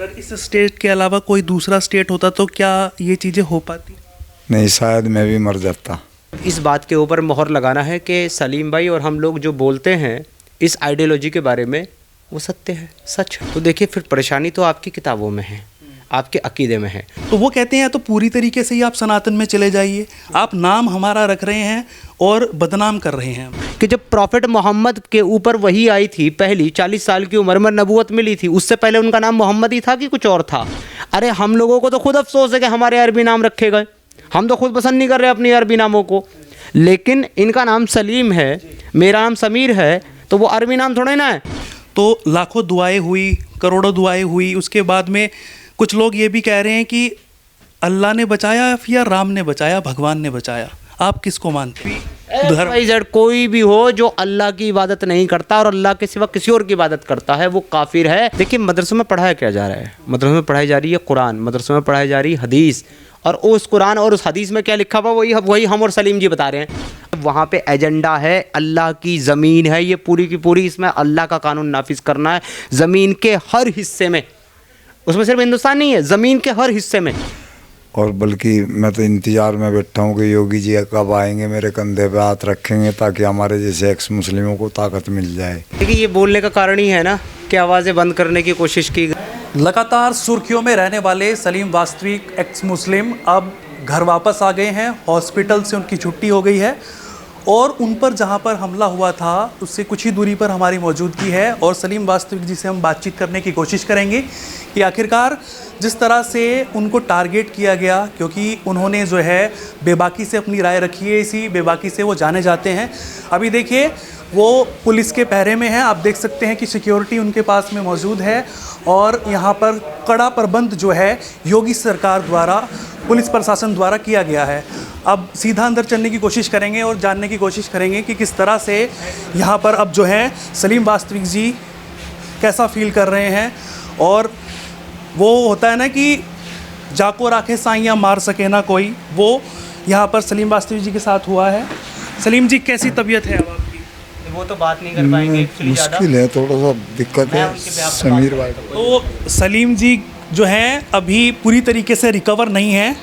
अगर इस स्टेट के अलावा कोई दूसरा स्टेट होता तो क्या ये चीज़ें हो पाती? नहीं, शायद मैं भी मर जाता। इस बात के ऊपर मोहर लगाना है कि सलीम भाई और हम लोग जो बोलते हैं इस आइडियोलॉजी के बारे में वो सत्य है, सच है। तो देखिए फिर परेशानी तो आपकी किताबों में है, आपके अकीदे में है। तो वो कहते हैं तो पूरी तरीके से ही आप सनातन में चले जाइए, आप नाम हमारा रख रहे हैं और बदनाम कर रहे हैं कि जब प्रॉफिट मोहम्मद के ऊपर वही आई थी पहली 40 साल की उम्र में नबूवत मिली थी, उससे पहले उनका नाम मोहम्मद ही था कि कुछ और था? अरे हम लोगों को तो खुद अफसोस है कि हमारे अरबी नाम रखे गए, हम तो खुद पसंद नहीं कर रहे अपनी अरबी नामों को। लेकिन इनका नाम सलीम है, मेरा नाम समीर है, तो वो अरबी नाम थोड़े ना है। तो लाखों दुआएं हुई, करोड़ों दुआएं हुई, उसके बाद में कुछ लोग ये भी कह रहे हैं कि अल्लाह ने बचाया या राम ने बचाया, भगवान ने बचाया, आप किसको मानते हैं? XYZ कोई भी हो जो अल्लाह की इबादत नहीं करता और अल्लाह के सिवा किसी और की इबादत करता है वो काफिर है। देखिए मदरसों में पढ़ाया क्या जा रहा है? मदरसों में पढ़ाई जा रही है कुरान, मदरसों में पढ़ाई जा रही है हदीस, और उस कुरान और उस हदीस में क्या लिखा हुआ वही हम और सलीम जी बता रहे हैं। वहाँ पे एजेंडा है, अल्लाह की ज़मीन है ये पूरी की पूरी, इसमें अल्लाह का कानून नाफिज करना है ज़मीन के हर हिस्से में, उसमें सिर्फ हिंदुस्तान नहीं है, ज़मीन के हर हिस्से में। और बल्कि मैं तो इंतज़ार में बैठा हूँ कि योगी जी कब आएंगे, मेरे कंधे पे हाथ रखेंगे ताकि हमारे जैसे एक्स मुस्लिमों को ताकत मिल जाए। देखिए ये बोलने का कारण ही है ना कि आवाज़ें बंद करने की कोशिश की गई। लगातार सुर्खियों में रहने वाले सलीम वास्तविक एक्स मुस्लिम अब घर वापस आ गए हैं, हॉस्पिटल से उनकी छुट्टी हो गई है और उन पर जहां पर हमला हुआ था उससे कुछ ही दूरी पर हमारी मौजूदगी है और सलीम वास्तविक जी से हम बातचीत करने की कोशिश करेंगे कि आखिरकार जिस तरह से उनको टारगेट किया गया, क्योंकि उन्होंने जो है बेबाकी से अपनी राय रखी है, इसी बेबाकी से वो जाने जाते हैं। अभी देखिए वो पुलिस के पहरे में हैं, आप देख सकते हैं कि सिक्योरिटी उनके पास में मौजूद है और यहाँ पर कड़ा प्रबंध जो है योगी सरकार द्वारा, पुलिस प्रशासन द्वारा किया गया है। अब सीधा अंदर चलने की कोशिश करेंगे और जानने की कोशिश करेंगे कि किस तरह से यहाँ पर अब जो है सलीम वास्तविक जी कैसा फील कर रहे हैं। और वो होता है ना कि जाको राखे साइयाँ मार सके ना कोई, वो यहाँ पर सलीम वास्तविक जी के साथ हुआ है। सलीम जी कैसी तबीयत है अब आपकी? वो तो बात नहीं कर पाएंगे, मुश्किल है, थोड़ा सा दिक्कत है समीर भाई। तो सलीम जी जो हैं अभी पूरी तरीके से रिकवर नहीं है,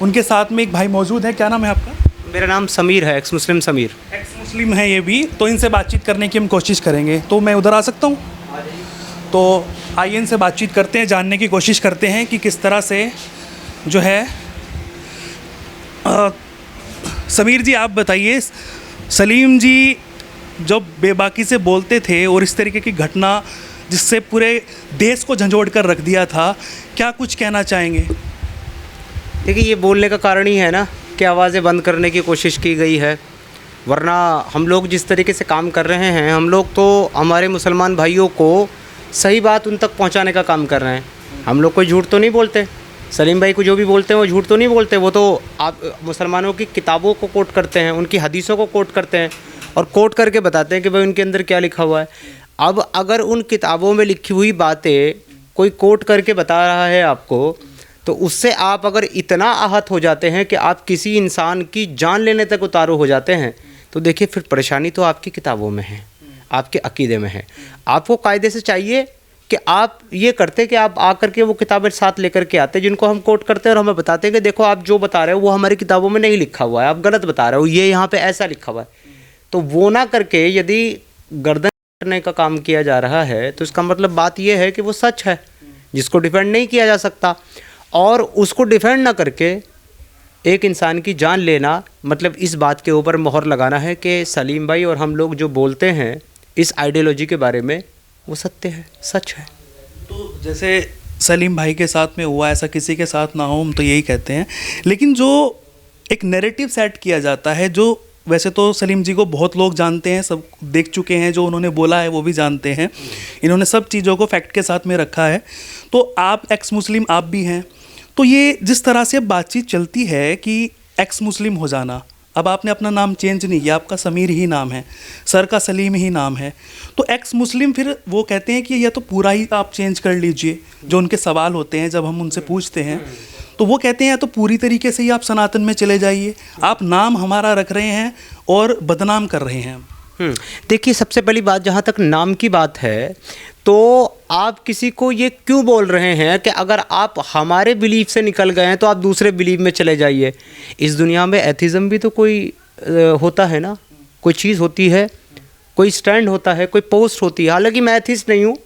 उनके साथ में एक भाई मौजूद है। क्या नाम है आपका? मेरा नाम समीर है, एक्स मुस्लिम समीर। एक्स मुस्लिम है ये भी, तो इनसे बातचीत करने की हम कोशिश करेंगे। तो मैं उधर आ सकता हूँ? तो आइए इनसे बातचीत करते हैं, जानने की कोशिश करते हैं कि किस तरह से जो है। समीर जी आप बताइए, सलीम जी जब बेबाकी से बोलते थे और इस तरीके की घटना जिससे पूरे देश को झंझोड़ कर रख दिया था, क्या कुछ कहना चाहेंगे? देखिए ये बोलने का कारण ही है ना कि आवाज़ें बंद करने की कोशिश की गई है, वरना हम लोग जिस तरीके से काम कर रहे हैं, हम लोग तो हमारे मुसलमान भाइयों को सही बात उन तक पहुंचाने का काम कर रहे हैं। हम लोग कोई झूठ तो नहीं बोलते, सलीम भाई को जो भी बोलते हैं वो झूठ तो नहीं बोलते, वो तो आप मुसलमानों की किताबों को कोट करते हैं, उनकी हदीसों को कोट करते हैं और कोट करके बताते हैं कि भाई उनके अंदर क्या लिखा हुआ है। अब अगर उन किताबों में लिखी हुई बातें कोई कोट करके बता रहा है आपको, तो उससे आप अगर इतना आहत हो जाते हैं कि आप किसी इंसान की जान लेने तक उतारू हो जाते हैं, तो देखिए फिर परेशानी तो आपकी किताबों में है, आपके अकीदे में है। आपको कायदे से चाहिए कि आप ये करते कि आप आकर के वो किताबें साथ लेकर के आते जिनको हम कोट करते हैं और हमें बताते हैं कि देखो आप जो बता रहे हो वो हमारी किताबों में नहीं लिखा हुआ है, आप गलत बता रहे हो, ये यहाँ पे ऐसा लिखा हुआ है। तो वो ना करके यदि गर्दन करने का काम किया जा रहा है तो इसका मतलब बात ये है कि वो सच है जिसको डिफेंड नहीं किया जा सकता, और उसको डिफेंड ना करके एक इंसान की जान लेना, मतलब इस बात के ऊपर मोहर लगाना है कि सलीम भाई और हम लोग जो बोलते हैं इस आइडियोलॉजी के बारे में वो सत्य है, सच है। तो जैसे सलीम भाई के साथ में हुआ, ऐसा किसी के साथ ना हो, हम तो यही कहते हैं। लेकिन जो एक नैरेटिव सेट किया जाता है, जो वैसे तो सलीम जी को बहुत लोग जानते हैं, सब देख चुके हैं, जो उन्होंने बोला है वो भी जानते हैं, इन्होंने सब चीज़ों को फैक्ट के साथ में रखा है। तो आप एक्स मुस्लिम आप भी हैं, तो ये जिस तरह से बातचीत चलती है कि एक्स मुस्लिम हो जाना, अब आपने अपना नाम चेंज नहीं किया, आपका समीर ही नाम है, सर का सलीम ही नाम है, तो एक्स मुस्लिम फिर वो कहते हैं कि यह तो पूरा ही आप चेंज कर लीजिए। जो उनके सवाल होते हैं जब हम उनसे पूछते हैं तो वो कहते हैं तो पूरी तरीके से ही आप सनातन में चले जाइए, आप नाम हमारा रख रहे हैं और बदनाम कर रहे हैं। देखिए, सबसे पहली बात, जहाँ तक नाम की बात है, तो आप किसी को ये क्यों बोल रहे हैं कि अगर आप हमारे बिलीफ से निकल गए हैं तो आप दूसरे बिलीफ में चले जाइए। इस दुनिया में एथिज़म भी तो कोई होता है ना, कोई चीज़ होती है, कोई स्टैंड होता है, कोई पोस्ट होती है। हालांकि मैं एथिस्ट नहीं हूँ।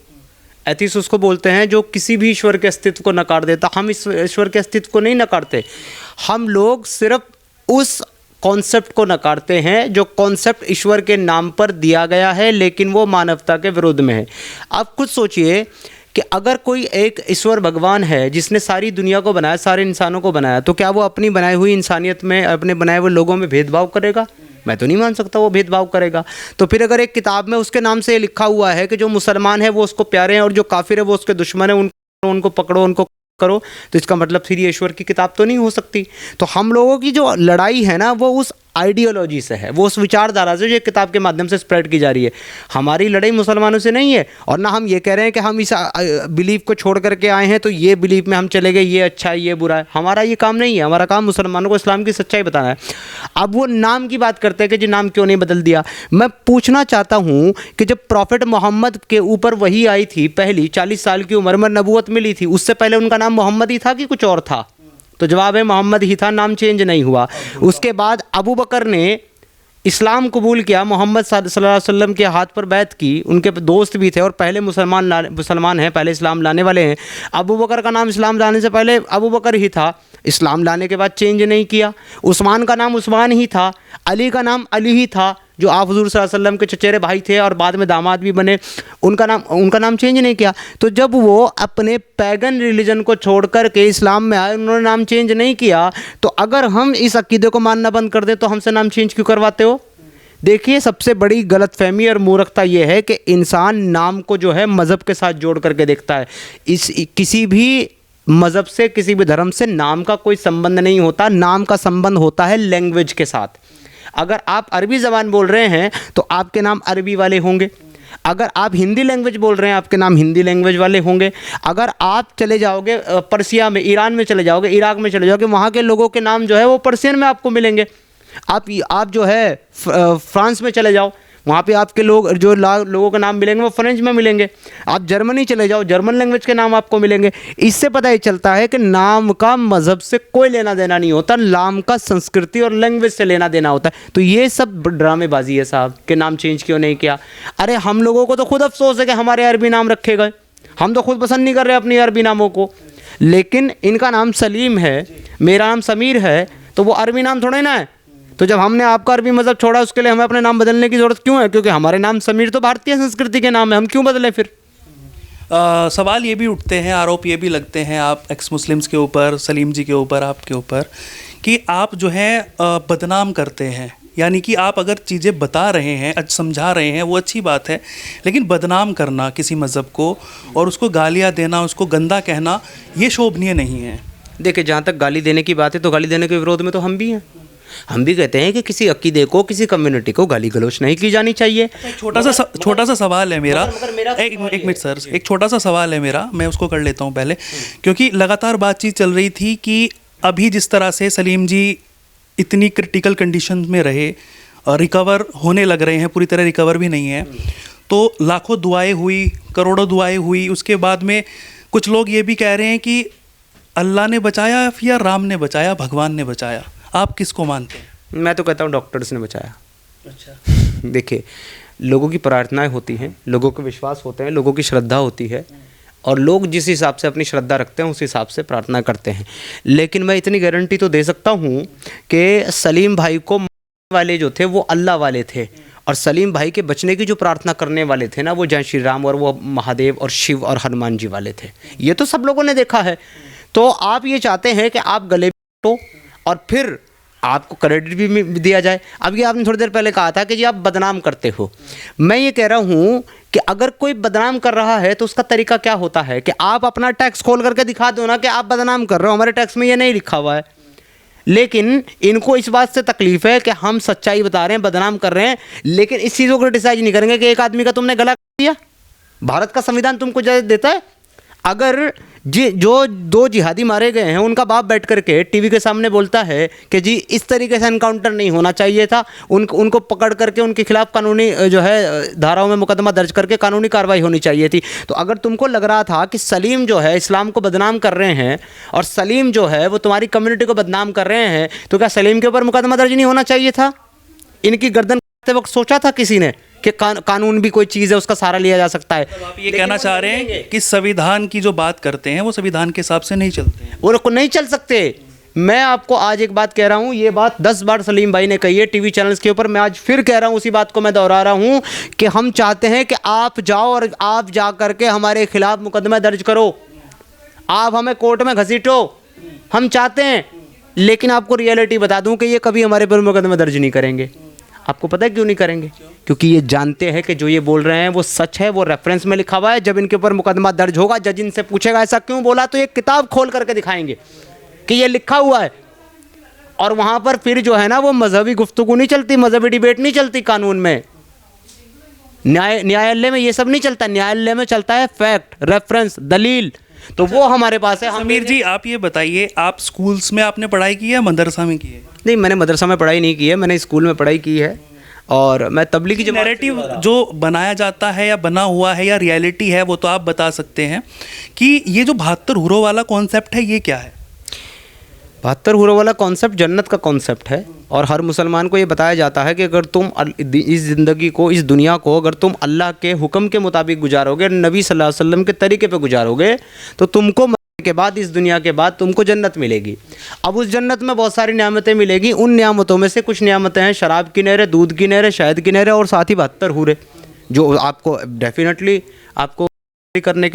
एथिस्ट उसको बोलते हैं जो किसी भी ईश्वर के अस्तित्व को नकार देता। हम इस ईश्वर के अस्तित्व को नहीं नकारते। हम लोग सिर्फ उस कॉन्सेप्ट को नकारते हैं जो कॉन्सेप्ट ईश्वर के नाम पर दिया गया है, लेकिन वो मानवता के विरुद्ध में है। आप खुद सोचिए कि अगर कोई एक ईश्वर भगवान है जिसने सारी दुनिया को बनाया, सारे इंसानों को बनाया, तो क्या वो अपनी बनाई हुई इंसानियत में, अपने बनाए हुए लोगों में भेदभाव करेगा? मैं तो नहीं मान सकता वो भेदभाव करेगा। तो फिर अगर एक किताब में उसके नाम से लिखा हुआ है कि जो मुसलमान है वो उसको प्यारे हैं और जो काफिर है वो उसके दुश्मन है, उनको पकड़ो, उनको करो, तो इसका मतलब फिर ये ईश्वर की किताब तो नहीं हो सकती। तो हम लोगों की जो लड़ाई है ना, वो उस आइडियोलॉजी से है, वो उस विचारधारा से जो ये किताब के माध्यम से स्प्रेड की जा रही है। हमारी लड़ाई मुसलमानों से नहीं है, और ना हम ये कह रहे हैं कि हम इस बिलीफ को छोड़ करके आए हैं तो ये बिलीफ में हम चले गए, ये अच्छा है, ये बुरा है। हमारा ये काम नहीं है। हमारा काम मुसलमानों को इस्लाम की सच्चाई बताना है। अब वो नाम की बात करते हैं कि जी नाम क्यों नहीं बदल दिया। मैं पूछना चाहता हूँ कि जब प्रॉफिट मोहम्मद के ऊपर वही आई थी, पहली 40 साल की उम्र में नबूवत मिली थी, उससे पहले उनका नाम मोहम्मद ही था कि कुछ और था? तो जवाब है मोहम्मद ही था, नाम चेंज नहीं हुआ। उसके बाद अबू बकर ने इस्लाम कबूल किया, मोहम्मद सल्लल्लाहु अलैहि वसल्लम के हाथ पर बैत की, उनके दोस्त भी थे और पहले मुसलमान हैं, पहले इस्लाम लाने वाले हैं। अबू बकर का नाम इस्लाम लाने से पहले अबू बकर ही था, इस्लाम लाने के बाद चेंज नहीं किया। उस्मान का नाम उस्मान ही था, अली का नाम अली ही था, जो आप हुज़ूर सल्लल्लाहु अलैहि वसल्लम के चचेरे भाई थे और बाद में दामाद भी बने, उनका नाम चेंज नहीं किया। तो जब वो अपने पैगन रिलीजन को छोड़ कर के इस्लाम में आए, उन्होंने नाम चेंज नहीं किया, तो अगर हम इस अकीदे को मानना बंद कर दें तो हमसे नाम चेंज क्यों करवाते हो? देखिए, सबसे बड़ी गलतफहमी और मूर्खता ये है कि इंसान नाम को जो है मज़हब के साथ जोड़ करके देखता है। किसी भी मज़हब से, किसी भी धर्म से नाम का कोई संबंध नहीं होता। नाम का संबंध होता है लैंग्वेज के साथ। अगर आप अरबी ज़बान बोल रहे हैं तो आपके नाम अरबी वाले होंगे। अगर आप हिंदी लैंग्वेज बोल रहे हैं, आपके नाम हिंदी लैंग्वेज वाले होंगे। अगर आप चले जाओगे पर्सिया में, ईरान में चले जाओगे, इराक में चले जाओगे, वहाँ के लोगों के नाम जो है वो पर्सियन में आपको मिलेंगे। आप जो है फ्रांस में चले जाओ, वहाँ पे आपके लोग जो लोगों के नाम मिलेंगे वो फ्रेंच में मिलेंगे। आप जर्मनी चले जाओ, जर्मन लैंग्वेज के नाम आपको मिलेंगे। इससे पता ही चलता है कि नाम का मज़हब से कोई लेना देना नहीं होता, नाम का संस्कृति और लैंग्वेज से लेना देना होता है। तो ये सब ड्रामेबाजी है साहब, कि नाम चेंज क्यों नहीं किया। अरे हम लोगों को तो खुद अफसोस है कि हमारे अरबी नाम रखे गए, हम तो खुद पसंद नहीं कर रहे अपने अरबी नामों को। लेकिन इनका नाम सलीम है, मेरा नाम समीर है, तो वो अरबी नाम थोड़े ना है। तो जब हमने आपका अरबी मज़हब छोड़ा, उसके लिए हमें अपने नाम बदलने की ज़रूरत क्यों है? क्योंकि हमारे नाम समीर तो भारतीय संस्कृति के नाम है, हम क्यों बदलें फिर? सवाल ये भी उठते हैं, आरोप ये भी लगते हैं आप एक्स मुस्लिम्स के ऊपर, सलीम जी के ऊपर, आपके ऊपर, कि आप जो है बदनाम करते हैं। यानी कि आप अगर चीज़ें बता रहे हैं, समझा रहे हैं, वो अच्छी बात है, लेकिन बदनाम करना किसी मज़हब को और उसको गालियाँ देना, उसको गंदा कहना, ये शोभनीय नहीं है। देखिए, जहाँ तक गाली देने की बात है तो गाली देने के विरोध में तो हम भी हैं। हम भी कहते हैं कि किसी अकीदे को, किसी कम्युनिटी को गाली गलौच नहीं की जानी चाहिए। छोटा सा सवाल है मेरा, एक मिनट सर, एक छोटा सा सवाल है मेरा, मैं उसको कर लेता हूँ पहले, क्योंकि लगातार बातचीत चल रही थी कि अभी जिस तरह से सलीम जी इतनी क्रिटिकल कंडीशन में रहे, रिकवर होने लग रहे हैं, पूरी तरह रिकवर भी नहीं है, तो लाखों दुआएं हुई, करोड़ों दुआएं हुई, उसके बाद में कुछ लोग ये भी कह रहे हैं कि अल्लाह ने बचाया या राम ने बचाया, भगवान ने बचाया, आप किसको मानते हैं? मैं तो कहता हूँ डॉक्टर्स ने बचाया। अच्छा। देखिए, लोगों की प्रार्थनाएं होती हैं, लोगों के विश्वास होते हैं, लोगों की श्रद्धा होती है, और लोग जिस हिसाब से अपनी श्रद्धा रखते हैं उस हिसाब से प्रार्थना करते हैं। लेकिन मैं इतनी गारंटी तो दे सकता हूँ कि सलीम भाई को वाले जो थे वो अल्लाह वाले थे, और सलीम भाई के बचने की जो प्रार्थना करने वाले थे ना, वो जय श्री राम और वो महादेव और शिव और हनुमान जी वाले थे। ये तो सब लोगों ने देखा है। तो आप ये चाहते हैं कि आप गले तो और फिर आपको क्रेडिट भी दिया जाए। अब ये आपने थोड़ी देर पहले कहा था कि जी आप बदनाम करते हो। मैं ये कह रहा हूँ कि अगर कोई बदनाम कर रहा है तो उसका तरीका क्या होता है कि आप अपना टैक्स खोल करके दिखा दो ना कि आप बदनाम कर रहे हो, हमारे टैक्स में ये नहीं लिखा हुआ है। लेकिन इनको इस बात से तकलीफ है कि हम सच्चाई बता रहे हैं, बदनाम कर रहे हैं, लेकिन इस चीज़ को क्रिटिसाइज नहीं करेंगे कि एक आदमी का तुमने गला काट दिया। भारत का संविधान तुमको इजाज़त देता है? अगर जी जो 2 जिहादी मारे गए हैं उनका बाप बैठ करके टीवी के सामने बोलता है कि जी इस तरीके से एनकाउंटर नहीं होना चाहिए था, उनको पकड़ करके उनके खिलाफ कानूनी जो है धाराओं में मुकदमा दर्ज करके कानूनी कार्रवाई होनी चाहिए थी। तो अगर तुमको लग रहा था कि सलीम जो है इस्लाम को बदनाम कर रहे हैं और सलीम जो है वो तुम्हारी कम्युनिटी को बदनाम कर रहे हैं, तो क्या सलीम के ऊपर मुकदमा दर्ज नहीं होना चाहिए था? इनकी गर्दन काटते वक्त सोचा था किसी ने कि कानून भी कोई चीज़ है, उसका सहारा लिया जा सकता है? आप ये कहना चाह रहे हैं कि संविधान की जो बात करते हैं वो संविधान के हिसाब से नहीं चलते हैं, वो लोग नहीं चल सकते। मैं आपको आज एक बात कह रहा हूँ, ये बात 10 बार सलीम भाई ने कही है टीवी चैनल्स के ऊपर, मैं आज फिर कह रहा हूँ, उसी बात को मैं दोहरा रहा हूँ कि हम चाहते हैं कि आप जाओ और आप जा करके हमारे खिलाफ मुकदमा दर्ज करो, आप हमें कोर्ट में घसीटो, हम चाहते हैं। लेकिन आपको रियलिटी बता दूं कि ये कभी हमारे पर मुकदमा दर्ज नहीं करेंगे। आपको पता है क्यों नहीं करेंगे? क्योंकि ये जानते हैं कि जो ये बोल रहे हैं वो सच है, वो रेफरेंस में लिखा हुआ है। जब इनके ऊपर मुकदमा दर्ज होगा, जज इनसे पूछेगा ऐसा क्यों बोला, तो ये किताब खोल करके दिखाएंगे कि ये लिखा हुआ है। और वहाँ पर फिर जो है ना वो मजहबी गुफ्तगू नहीं चलती, मजहबी डिबेट नहीं चलती कानून में, न्यायालय में ये सब नहीं चलता। न्यायालय में चलता है फैक्ट, रेफरेंस, दलील। तो वो हमारे पास है। समीर जी आप ये बताइए, आप स्कूल्स में आपने पढ़ाई की है, मदरसा में की है? नहीं, मैंने मदरसा में पढ़ाई नहीं की है, मैंने स्कूल में पढ़ाई की है। और मैं तबलीगी जमात नैरेटिव जो बनाया जाता है या बना हुआ है या रियलिटी है वो तो आप बता सकते हैं कि ये जो 72 हुरों वाला कॉन्सेप्ट है ये क्या है? 72 हुरों वाला कॉन्सेप्ट जन्नत का कॉन्सेप्ट है। और हर मुसलमान को ये बताया जाता है कि अगर तुम इस ज़िंदगी को, इस दुनिया को अगर तुम अल्लाह के हुक्म के मुताबिक गुजारोगे, नबी सल्लल्लाहु अलैहि वसल्लम के तरीके पे गुजारोगे, तो तुमको मरने के बाद, इस दुनिया के बाद तुमको जन्नत मिलेगी। अब उस जन्नत में बहुत सारी नियामतें मिलेगी। उन नियामतों में से कुछ नियामतें हैं शराब की नहरें, दूध की नहरें, शहद की नहरें, और साथ ही 72 हूरें जो आपको डेफिनेटली आपको करने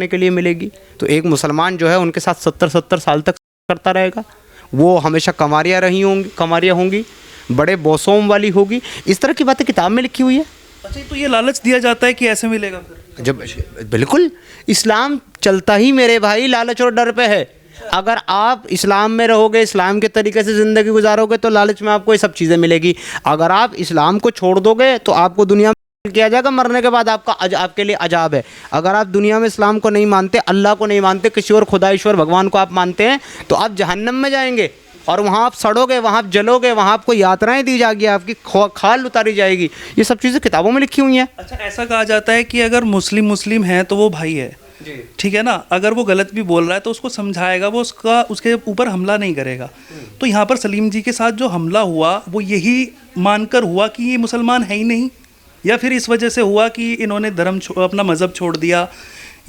के लिए मिलेगी। तो एक मुसलमान जो है उनके साथ 70 साल तक करता रहेगा। वो हमेशा कमारियाँ होंगी, बड़े बौसों वाली होगी। इस तरह की बातें किताब में लिखी हुई है। अच्छा, तो ये लालच दिया जाता है कि ऐसे मिलेगा फिर? जब बिल्कुल इस्लाम चलता ही मेरे भाई लालच और डर पे है। अगर आप इस्लाम में रहोगे, इस्लाम के तरीके से ज़िंदगी गुजारोगे, तो लालच में आपको ये सब चीज़ें मिलेगी। अगर आप इस्लाम को छोड़ दोगे तो आपको दुनिया में किया जाएगा, मरने के बाद आपके लिए अजाब है। अगर आप दुनिया में इस्लाम को नहीं मानते, अल्लाह को नहीं मानते, किसी और खुदा ईश्वर भगवान को आप मानते हैं, तो आप जहन्नम में जाएंगे और वहाँ आप सड़ोगे, वहाँ आप जलोगे, वहाँ आपको यातनाएं दी जाएगी, आपकी खाल उतारी जाएगी। ये सब चीज़ें किताबों में लिखी हुई हैं। अच्छा, ऐसा कहा जाता है कि अगर मुस्लिम है तो वो भाई है, ठीक है ना? अगर वो गलत भी बोल रहा है तो उसको समझाएगा, वो उसके ऊपर हमला नहीं करेगा। तो यहाँ पर सलीम जी के साथ जो हमला हुआ वो यही मानकर हुआ कि ये मुसलमान है ही नहीं, या फिर इस वजह से हुआ कि इन्होंने अपना मज़हब छोड़ दिया,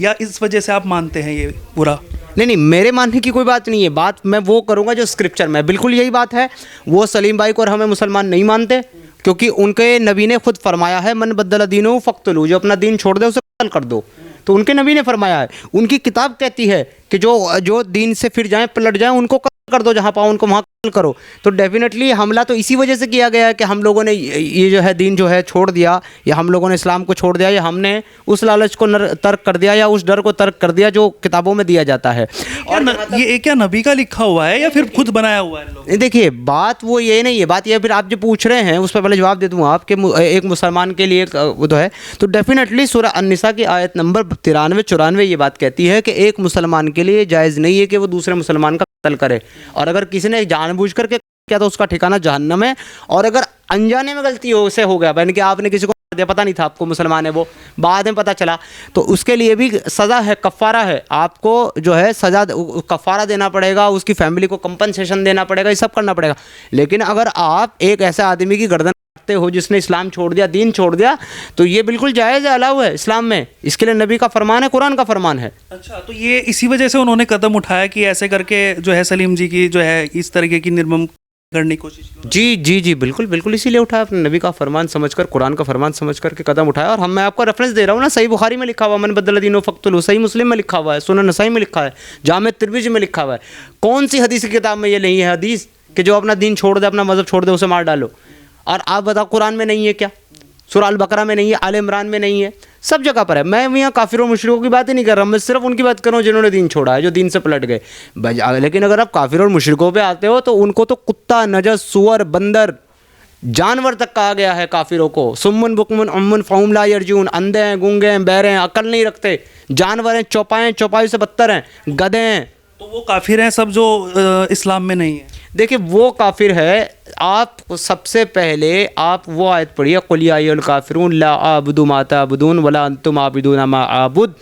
या इस वजह से आप मानते हैं ये पूरा? नहीं, मेरे मानने की कोई बात नहीं है। बात मैं वो करूँगा जो स्क्रिप्चर में, बिल्कुल यही बात है। वो सलीम भाई को और हमें मुसलमान नहीं मानते, क्योंकि उनके नबी ने खुद फरमाया है, मन बदल दीनो फ़क्तुलू, जो अपना दीन छोड़ दे उसे कत्ल कर दो। तो उनके नबी ने फरमाया है। उनकी किताब कहती है कि जो दीन से फिर जाएं, पलट जाएं, उनको कत्ल कर दो, जहाँ पाओ उनको वहाँ कत्ल करो। तो डेफिनेटली हमला तो इसी वजह से किया गया है कि हम लोगों ने ये जो है दीन जो है छोड़ दिया, या हम लोगों ने इस्लाम को छोड़ दिया, या हमने उस लालच को तर्क कर दिया, या उस डर को तर्क कर दिया जो किताबों में दिया जाता है। और ये क्या नबी का लिखा हुआ है या फिर खुद बनाया हुआ है? देखिए, बात वो ये नहीं है, बात ये फिर आप जो पूछ रहे हैं उस पर पहले जवाब दे दूँ आपके। एक मुसलमान के लिए वो तो है, तो डेफिनेटली सूरह अन-निसा की आयत नंबर 93-94 ये बात कहती है कि एक मुसलमान के लिए जायज़ नहीं है कि वो दूसरे मुसलमान का कत्ल करे। और अगर किसी ने जानबूझ करके किया तो उसका ठिकाना जहन्नम है। और अगर अनजाने में गलती से हो गया, यानी कि आपने किसी को मार दिया, पता नहीं था आपको मुसलमान है वो, बाद में पता चला, तो उसके लिए भी सज़ा है, कफ़ारा है। आपको जो है सज़ा, कफ़ारा देना पड़ेगा, उसकी फैमिली को कंपनसेशन देना पड़ेगा, ये सब करना पड़ेगा। लेकिन अगर आप एक ऐसे आदमी की गर्दन काटते हो जिसने इस्लाम छोड़ दिया, दीन छोड़ दिया, तो ये बिल्कुल जायज़ है, अलाउ है इस्लाम में। इसके लिए नबी का फरमान है, कुरान का फरमान है। अच्छा, तो ये इसी वजह से उन्होंने कदम उठाया कि ऐसे करके जो है सलीम जी की जो है इस तरीके की निर्मम करने की कोशिश की? जी, बिल्कुल इसीलिए उठाया, अपने नबी का फरमान समझकर, कुरान का फरमान समझकर के कदम उठाया। और मैं आपको रेफरेंस दे रहा हूँ ना, सही बुखारी में लिखा हुआ, मन बदल दीनो फ़क्तुलू, सही मुस्लिम में लिखा हुआ है, सुनन नसाई में लिखा है, जामे तिरमिज़ी में लिखा हुआ है। कौन सी हदीस की किताब में ये नहीं है हदीस कि जो अपना दीन छोड़ दे, अपना मज़हब छोड़ दे, उसे मार डालो? और आप बताओ, कुरान में नहीं है क्या? सूरह अल बकरा में नहीं है, आले इमरान में नहीं है, सब जगह पर है। मैं यहाँ काफिर और मुशरिकों की बात ही नहीं कर रहा, मैं सिर्फ उनकी बात कर रहा हूँ जिन्होंने दीन छोड़ा है, जो दीन से पलट गए। लेकिन अगर आप काफिर और मुशरिकों पे आते हो तो उनको तो कुत्ता, नजस, सुअर, बंदर, जानवर तक कहा गया है काफिरों को। सुम्मुन बुकमुन उम्मुन फहुम ला यरजून, अंधे हैं, गूंगे हैं, बहरे हैं, अकल नहीं रखते, जानवर हैं, चौपाए, चौपाई से बदतर हैं, गधे हैं। तो वो काफिर हैं सब जो इस्लाम में नहीं है। देखिए वो काफिर है। आप सबसे पहले आप वो आयत पढ़िए, कुल या अय्युहल काफिरून ला अअबुदु मा तअबुदून वला अंतुम आबिदून मा अअबुद।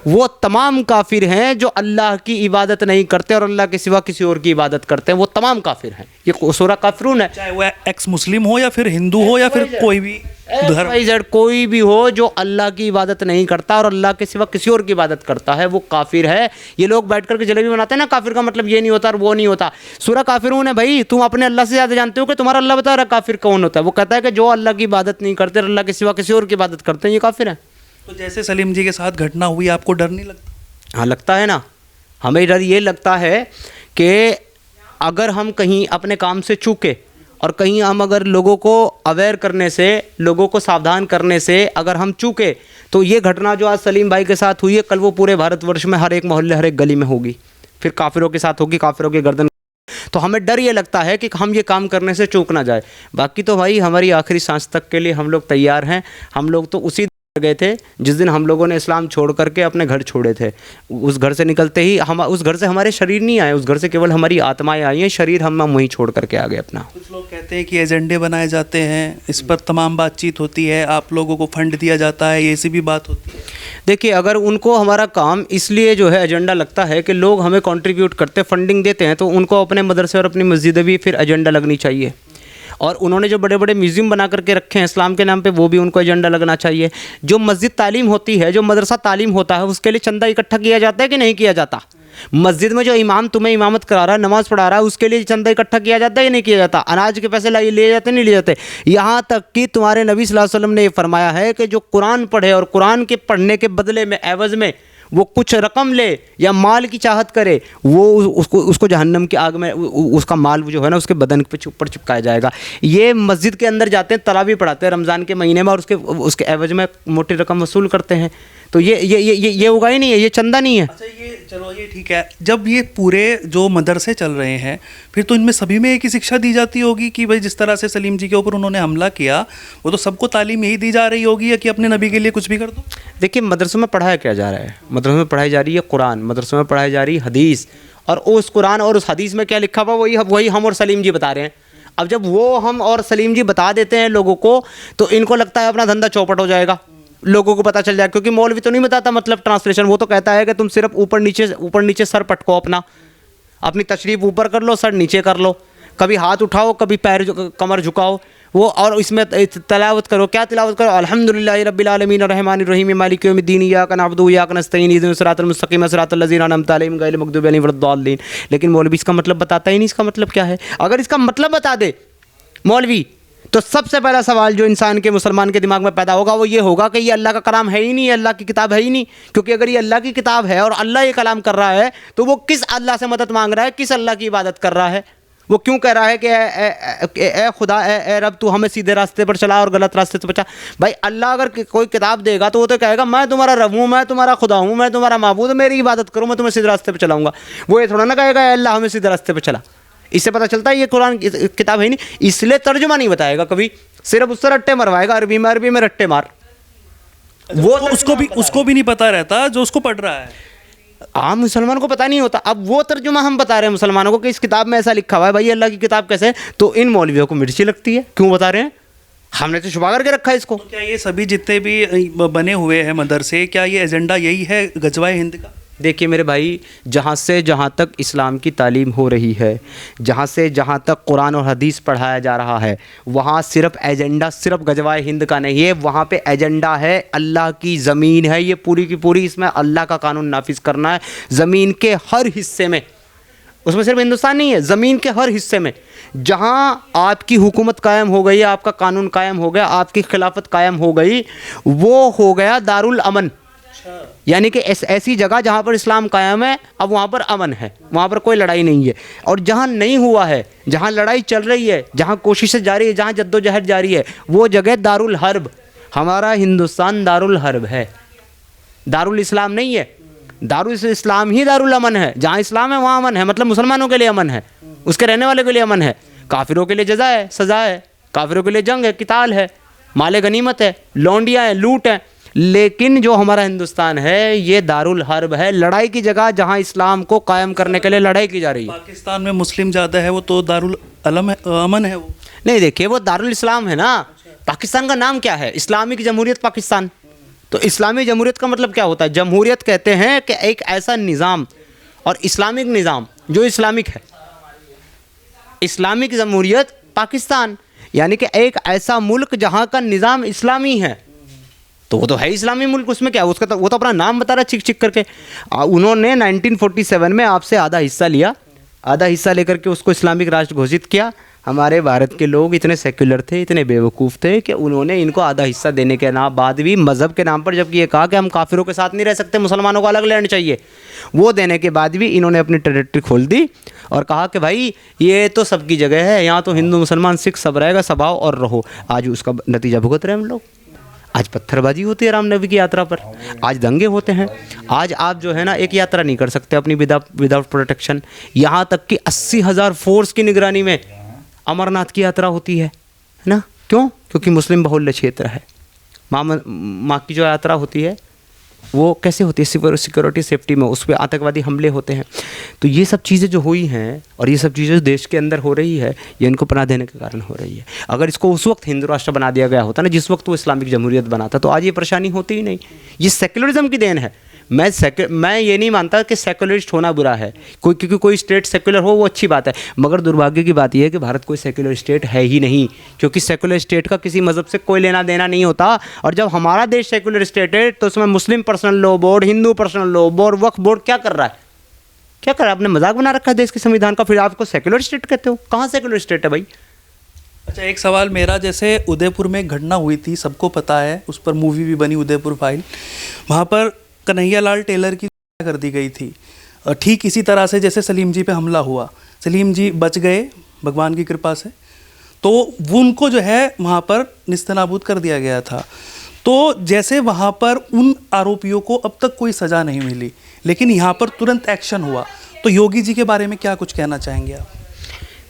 वो तमाम काफिर हैं जो अल्लाह की इबादत नहीं करते और अल्लाह के सिवा किसी और की इबादत करते हैं, वो तमाम काफिर हैं। ये सूरह काफिरून है। चाहे वो एक्स मुस्लिम हो या फिर हिंदू हो या फिर कोई भी धर्म, XYZ कोई भी हो जो अल्लाह की इबादत नहीं करता और अल्लाह के सिवा किसी और की इबादत करता है, वो काफिर है। ये लोग बैठ करके जलेबी बनाते हैं ना, काफिर का मतलब ये नहीं होता और वो नहीं होता। सूरह काफिरून है भाई। तुम अपने अल्लाह से ज़्यादा जानते हो कि तुम्हारा अल्लाह बता रहा है काफिर कौन होता है। वो कहता है कि जो अल्लाह की इबादत नहीं करते और अल्लाह के सिवा किसी और की इबादत करते हैं, ये काफिर है। तो जैसे सलीम जी के साथ घटना हुई, आपको डर नहीं लगता? हाँ लगता है ना। हमें डर ये लगता है कि अगर हम कहीं अपने काम से चूके और कहीं हम अगर लोगों को अवेयर करने से, लोगों को सावधान करने से अगर हम चूके, तो ये घटना जो आज सलीम भाई के साथ हुई है, कल वो पूरे भारतवर्ष में हर एक मोहल्ले, हर एक गली में होगी, फिर काफिरों के साथ होगी, काफिरों की गर्दन। तो हमें डर ये लगता है कि हम ये काम करने से चूक ना जाए। बाकी तो भाई हमारी आखिरी सांस तक के लिए हम लोग तैयार हैं। हम लोग तो उसी गए थे जिस दिन हम लोगों ने इस्लाम छोड़ करके अपने घर छोड़े थे। उस घर से निकलते ही हम, उस घर से हमारे शरीर नहीं आए, उस घर से केवल हमारी आत्माएं आई हैं, शरीर हम वहीं छोड़ करके आ गए अपना। कुछ लोग कहते हैं कि एजेंडे बनाए जाते हैं, इस पर तमाम बातचीत होती है, आप लोगों को फंड दिया जाता है, ऐसी भी बात होती है। देखिए अगर उनको हमारा काम इसलिए जो है एजेंडा लगता है कि लोग हमें कंट्रीब्यूट करते, फंडिंग देते हैं, तो उनको अपने मदरसे और अपनी मस्जिदें भी फिर एजेंडा लगनी चाहिए। और उन्होंने जो बड़े बड़े म्यूज़ियम बना करके रखे हैं इस्लाम के नाम पे, वो भी उनको एजेंडा लगना चाहिए। जो मस्जिद तालीम होती है, जो मदरसा तालीम होता है, उसके लिए चंदा इकट्ठा किया जाता है कि नहीं किया जाता? मस्जिद में जो इमाम तुम्हें इमामत करा रहा है, नमाज़ पढ़ा रहा है, उसके लिए चंदा इकट्ठा किया जाता है या नहीं किया जाता? अनाज के पैसे लिए जाते नहीं लिए जाते? यहाँ तक कि तुम्हारे नबी सल्लल्लाहु अलैहि वसल्लम ने ये फरमाया है कि जो कुरान पढ़े और कुरान के पढ़ने के बदले में, एवज़ में वो कुछ रकम ले या माल की चाहत करे, वो उसको जहन्नम की आग में उसका माल जो है ना उसके बदन पे ऊपर चिपकाया जाएगा। ये मस्जिद के अंदर जाते हैं, तरावी पढ़ाते हैं रमज़ान के महीने में और उसके एवज में मोटी रकम वसूल करते हैं। तो ये होगा ही नहीं है, ये चंदा नहीं है। अच्छा ये चलो ये ठीक है। जब ये पूरे जो मदरसे चल रहे हैं, फिर तो इनमें सभी में एक ही शिक्षा दी जाती होगी कि भाई जिस तरह से सलीम जी के ऊपर उन्होंने हमला किया, वो तो सबको तालीम यही दी जा रही होगी या कि अपने नबी के लिए कुछ भी कर दो। देखिए मदरसों में पढ़ाया क्या जा रहा है? मदरसों में पढ़ाई जा रही है कुरान, मदरसों में पढ़ाई जा रही है हदीस, और उस कुरान और उस हदीस में क्या लिखा हुआ वही हम और सलीम जी बता रहे हैं। अब जब वो हम और सलीम जी बता देते हैं लोगों को, तो इनको लगता है अपना धंधा चौपट हो जाएगा, लोगों को पता चल जाएगा। क्योंकि मौलवी तो नहीं बताता मतलब ट्रांसलेशन, वो तो कहता है कि तुम सिर्फ ऊपर नीचे सर पटको, अपनी तशरीफ ऊपर कर लो, सर नीचे कर लो, कभी हाथ उठाओ, कभी पैर कमर झुकाओ, वो और इसमें तिलावत करो। क्या तिलावत करो? अल्हम्दुलिल्लाहि रब्बिल आलमीन अर्रहमानिर रहीम मालिकि यौमिद्दीन इय्याका नअबुदु व इय्याका नस्तईन इहदिनस सिरातल मुस्तकीम सिरातल लज़ीना अनअमता अलैहिम गैरिल मग़दूबि अलैहिम वलद्दाल्लीन। लेकिन मौलवी इसका मतलब बताता ही नहीं, इसका मतलब क्या है। अगर इसका मतलब बता दे मौलवी, तो सबसे पहला सवाल जो इंसान के, मुसलमान के दिमाग में पैदा होगा वो ये होगा कि ये अल्लाह का कलाम है ही नहीं, अल्लाह की किताब है ही नहीं। क्योंकि अगर ये अल्लाह की किताब है और अल्लाह ये कलाम कर रहा है, तो वो किस अल्लाह से मदद मांग रहा है, किस अल्लाह की इबादत कर रहा है? वो क्यों कह रहा है कि ए खुदा, ए रब, तू हमें सीधे रास्ते पर चला और गलत रास्ते से बचा? भाई अल्लाह अगर कोई किताब देगा तो वो तो कहेगा मैं तुम्हारा रब हूँ, मैं तुम्हारा खुदा हूँ, मैं तुम्हारा माबूद, मेरी इबादत करो, मैं तुम्हें सीधे रास्ते पर चलाऊँगा। वो ये थोड़ा ना कहेगा अल्लाह हमें सीधे रास्ते पर चला। इससे पता चलता है ये कुरान किताब है ही नहीं, इसलिए तर्जुमा नहीं बताएगा कभी, सिर्फ उससे रट्टे मरवाएगा, अरबी में रट्टे मार। वो तो उसको भी नहीं पता रहता जो उसको पढ़ रहा है। आम मुसलमान को पता नहीं होता। अब वो तर्जुमा हम बता रहे हैं मुसलमानों को कि इस किताब में ऐसा लिखा हुआ है, भाई अल्लाह की किताब कैसे है? तो इन मौलवियों को मिर्ची लगती है, क्यों बता रहे हैं? हमने तो छुपा करके रखा है इसको। तो क्या ये सभी जितने भी बने हुए हैं मदरसे, क्या ये एजेंडा यही है गजवाए हिंद का? देखिए मेरे भाई, जहाँ से जहाँ तक इस्लाम की तालीम हो रही है, जहाँ से जहाँ तक कुरान और हदीस पढ़ाया जा रहा है, वहाँ सिर्फ एजेंडा सिर्फ गजवाए हिंद का नहीं है, वहाँ पे एजेंडा है अल्लाह की ज़मीन है ये पूरी की पूरी, इसमें अल्लाह का कानून नाफिज करना है ज़मीन के हर हिस्से में। उसमें सिर्फ हिंदुस्तान नहीं है, ज़मीन के हर हिस्से में जहाँ आपकी हुकूमत कायम हो गई, आपका कानून कायम हो गया, आपकी खिलाफत कायम हो गई, वो हो गया दारुल अमन। यानी कि ऐसी जगह जहाँ पर इस्लाम कायम है, अब वहाँ पर अमन है, वहाँ पर कोई लड़ाई नहीं है। और जहाँ नहीं हुआ है, जहाँ लड़ाई चल रही है, जहाँ कोशिशें जारी है, जहाँ जद्दोजहद जारी है, वो जगह दारुल हर्ब। हमारा हिंदुस्तान दारुल हर्ब है, दारुल इस्लाम नहीं है। दारुल इस्लाम ही दारुल अमन है। जहाँ इस्लाम है वहाँ अमन है, मतलब मुसलमानों के लिए अमन है, उसके रहने वाले के लिए अमन है। काफिरों के लिए जजा है, सज़ा है, काफिरों के लिए जंग है, किताल है, माले गनीमत है, लौंडियाँ हैं, लूट है। लेकिन जो हमारा हिंदुस्तान है ये दारुल हर्ब है, लड़ाई की जगह जहाँ इस्लाम को कायम करने के लिए लड़ाई की जा रही है। पाकिस्तान में मुस्लिम ज़्यादा है, वो तो दारुल अलम है, अमन है वो। नहीं देखिए, वो दारुल इस्लाम है ना। पाकिस्तान का नाम क्या है? इस्लामिक जमहूरियत पाकिस्तान। तो इस्लामी जमहूरियत का मतलब क्या होता है? जमहूरियत कहते हैं कि एक ऐसा निज़ाम, और इस्लामिक निज़ाम जो इस्लामिक है। इस्लामिक जमहूरियत पाकिस्तान यानी कि एक ऐसा मुल्क जहाँ का निज़ाम इस्लामी है। तो वो तो है इस्लामी मुल्क, उसमें क्या, उसका तो वो तो अपना नाम बता रहा चिक चिक करके। उन्होंने 1947 में आपसे आधा हिस्सा लिया, आधा हिस्सा लेकर के उसको इस्लामिक राष्ट्र घोषित किया। हमारे भारत के लोग इतने सेक्युलर थे, इतने बेवकूफ़ थे कि उन्होंने इनको आधा हिस्सा देने के नाम बाद भी मज़हब के नाम पर जबकि ये कहा कि हम काफिरों के साथ नहीं रह सकते, मुसलमानों को अलग लैंड चाहिए, वो देने के बाद भी इन्होंने अपनी टेरिटरी खोल दी और कहा कि भाई ये तो सबकी जगह है, यहाँ तो हिंदू मुसलमान सिख सब रहेगा, सब आओ और रहो। आज उसका नतीजा भुगत रहे हैं हम लोग। आज पत्थरबाजी होती है रामनबी की यात्रा पर, आज दंगे होते हैं, आज आप जो है ना एक यात्रा नहीं कर सकते अपनी विदाउट प्रोटेक्शन। यहाँ तक कि 80,000 फोर्स की निगरानी में अमरनाथ की यात्रा होती है ना। क्यों? क्योंकि मुस्लिम बहुल्य क्षेत्र है। माँ की जो यात्रा होती है वो कैसे होती है? सिक्योरिटी सेफ्टी में, उस पर आतंकवादी हमले होते हैं। तो ये सब चीज़ें जो हुई हैं और ये सब चीज़ें जो देश के अंदर हो रही है, ये इनको पनाह देने के कारण हो रही है। अगर इसको उस वक्त हिंदू राष्ट्र बना दिया गया होता ना, जिस वक्त वो इस्लामिक जमहूरियत बना था, तो आज ये परेशानी होती ही नहीं। ये सेक्युलरिज्म की देन है। मैं ये नहीं मानता कि सेक्युलरिस्ट होना बुरा है, क्योंकि कोई स्टेट सेक्युलर हो वो अच्छी बात है, मगर दुर्भाग्य की बात यह है कि भारत कोई सेक्युलर स्टेट है ही नहीं, क्योंकि सेक्युलर स्टेट का किसी मज़हब से कोई लेना देना नहीं होता। और जब हमारा देश सेक्युलर स्टेट है तो उसमें Muslim personal law board, Hindu personal law board, वक्फ बोर्ड क्या कर रहा है? क्या कर रहा है? आपने मजाक बना रखा है देश के संविधान का, फिर आपको सेक्युलर स्टेट कहते हो? कहाँ सेक्युलर स्टेट है भाई? अच्छा, एक सवाल मेरा, जैसे उदयपुर में एक घटना हुई थी, सबको पता है, उस पर मूवी भी बनी उदयपुर फाइल। वहाँ पर कन्हैयालाल टेलर की कर दी गई थी। ठीक इसी तरह से जैसे सलीम जी पे हमला हुआ, सलीम जी बच गए भगवान की कृपा से, तो वो उनको जो है वहाँ पर निस्तनाबूद कर दिया गया था। तो जैसे वहाँ पर उन आरोपियों को अब तक कोई सज़ा नहीं मिली, लेकिन यहाँ पर तुरंत एक्शन हुआ। तो योगी जी के बारे में क्या कुछ कहना चाहेंगे आप?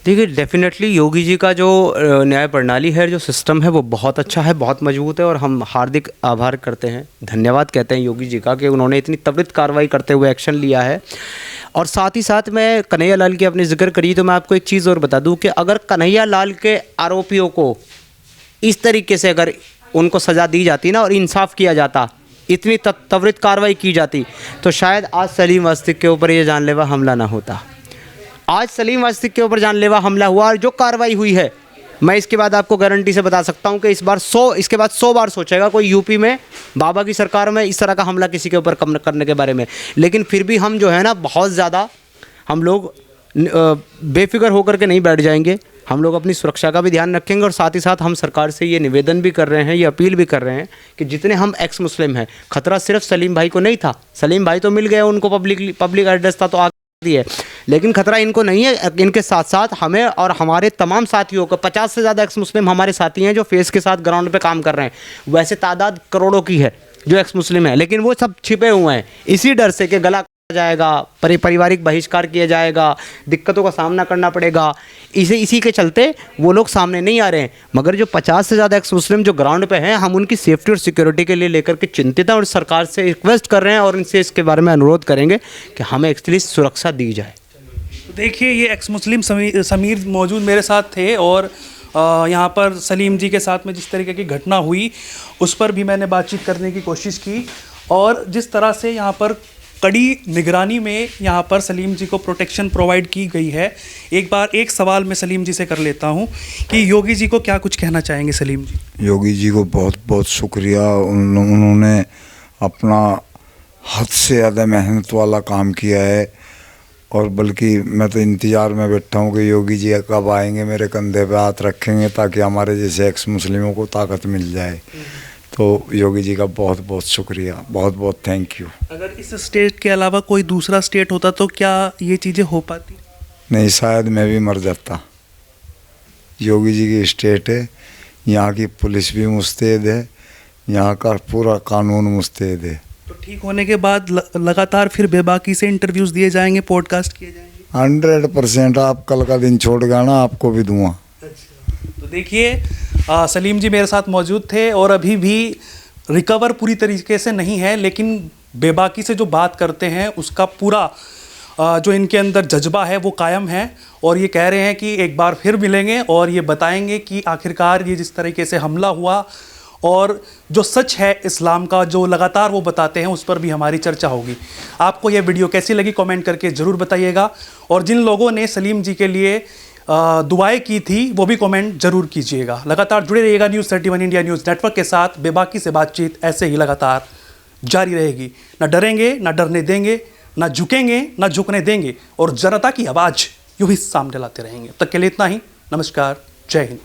देखिए, डेफिनेटली योगी जी का जो न्याय प्रणाली है, जो सिस्टम है, वो बहुत अच्छा है, बहुत मजबूत है, और हम हार्दिक आभार करते हैं, धन्यवाद कहते हैं योगी जी का कि उन्होंने इतनी त्वरित कार्रवाई करते हुए एक्शन लिया है। और साथ ही साथ मैं कन्हैयालाल की अपनी जिक्र करी तो मैं आपको एक चीज़ और बता दूं कि अगर कन्हैयालाल के आरोपियों को इस तरीके से अगर उनको सज़ा दी जाती ना और इंसाफ किया जाता, इतनी त्वरित कार्रवाई की जाती, तो शायद आज सलीम वास्तिक के ऊपर ये जानलेवा हमला ना होता। आज सलीम वास्तिक के ऊपर जानलेवा हमला हुआ और जो कार्रवाई हुई है, मैं इसके बाद आपको गारंटी से बता सकता हूं कि इसके बाद 100 बार सोचेगा कोई यूपी में बाबा की सरकार में इस तरह का हमला किसी के ऊपर कम करने के बारे में। लेकिन फिर भी हम जो है ना बहुत ज़्यादा हम लोग बेफिक्र होकर के नहीं बैठ जाएंगे, हम लोग अपनी सुरक्षा का भी ध्यान रखेंगे। और साथ ही साथ हम सरकार से ये निवेदन भी कर रहे हैं, ये अपील भी कर रहे हैं कि जितने हम एक्स मुस्लिम हैं, खतरा सिर्फ सलीम भाई को नहीं था, सलीम भाई तो मिल गए, उनको पब्लिक एड्रेस था तो आगे है, लेकिन खतरा इनको नहीं है। इनके साथ साथ हमें और हमारे तमाम साथियों को, 50 से ज़्यादा एक्स मुस्लिम हमारे साथी हैं जो फेस के साथ ग्राउंड पे काम कर रहे हैं। वैसे तादाद करोड़ों की है जो एक्स मुस्लिम है, लेकिन वो सब छिपे हुए हैं इसी डर से कि गला काटा जाएगा, पारिवारिक बहिष्कार किया जाएगा, दिक्कतों का सामना करना पड़ेगा, इसी के चलते वो लोग सामने नहीं आ रहे हैं। मगर जो 50 से ज़्यादा एक्स मुस्लिम जो ग्राउंड पे हैं, हम उनकी सेफ्टी और सिक्योरिटी के लिए लेकर के चिंतित हैं और सरकार से रिक्वेस्ट कर रहे हैं और इनसे इसके बारे में अनुरोध करेंगे कि हमें एक्चुअली सुरक्षा दी जाए। देखिए, ये एक्स मुस्लिम समीर मौजूद मेरे साथ थे और यहाँ पर सलीम जी के साथ में जिस तरीके की घटना हुई उस पर भी मैंने बातचीत करने की कोशिश की, और जिस तरह से यहाँ पर कड़ी निगरानी में यहाँ पर सलीम जी को प्रोटेक्शन प्रोवाइड की गई है। एक सवाल मैं सलीम जी से कर लेता हूँ कि योगी जी को क्या कुछ कहना चाहेंगे? सलीम जी, योगी जी को बहुत बहुत शुक्रिया, उन्होंने अपना हद से ज़्यादा मेहनत वाला काम किया है। और बल्कि मैं तो इंतज़ार में बैठा हूँ कि योगी जी कब आएंगे, मेरे कंधे पे हाथ रखेंगे ताकि हमारे जैसे एक्स मुस्लिमों को ताकत मिल जाए। तो योगी जी का बहुत बहुत शुक्रिया, बहुत बहुत थैंक यू। अगर इस स्टेट के अलावा कोई दूसरा स्टेट होता तो क्या ये चीज़ें हो पाती? नहीं, शायद मैं भी मर जाता। योगी जी की स्टेट है, यहाँ की पुलिस भी मुस्तैद है, यहाँ का पूरा कानून मुस्तैद है। तो ठीक होने के बाद लगातार फिर बेबाकी से इंटरव्यूज़ दिए जाएंगे, पॉडकास्ट किए जाएंगे? 100%। आप कल का दिन छोड़ गया ना, आपको भी दूंगा। तो देखिए सलीम जी मेरे साथ मौजूद थे और अभी भी रिकवर पूरी तरीके से नहीं है, लेकिन बेबाकी से जो बात करते हैं उसका पूरा जो इनके अंदर जज्बा है वो कायम है और ये कह रहे हैं कि एक बार फिर मिलेंगे और ये बताएंगे कि आखिरकार ये जिस तरीके से हमला हुआ और जो सच है इस्लाम का जो लगातार वो बताते हैं उस पर भी हमारी चर्चा होगी। आपको ये वीडियो कैसी लगी कमेंट करके ज़रूर बताइएगा और जिन लोगों ने सलीम जी के लिए दुआएं की थी वो भी कमेंट जरूर कीजिएगा। लगातार जुड़े रहिएगा News31 इंडिया न्यूज़ नेटवर्क के साथ। बेबाकी से बातचीत ऐसे ही लगातार जारी रहेगी। ना डरेंगे, ना डरने देंगे, ना झुकेंगे, ना झुकने देंगे और जनता की आवाज़ यूं ही सामने लाते रहेंगे। तब तक के लिए इतना ही। नमस्कार, जय हिंद।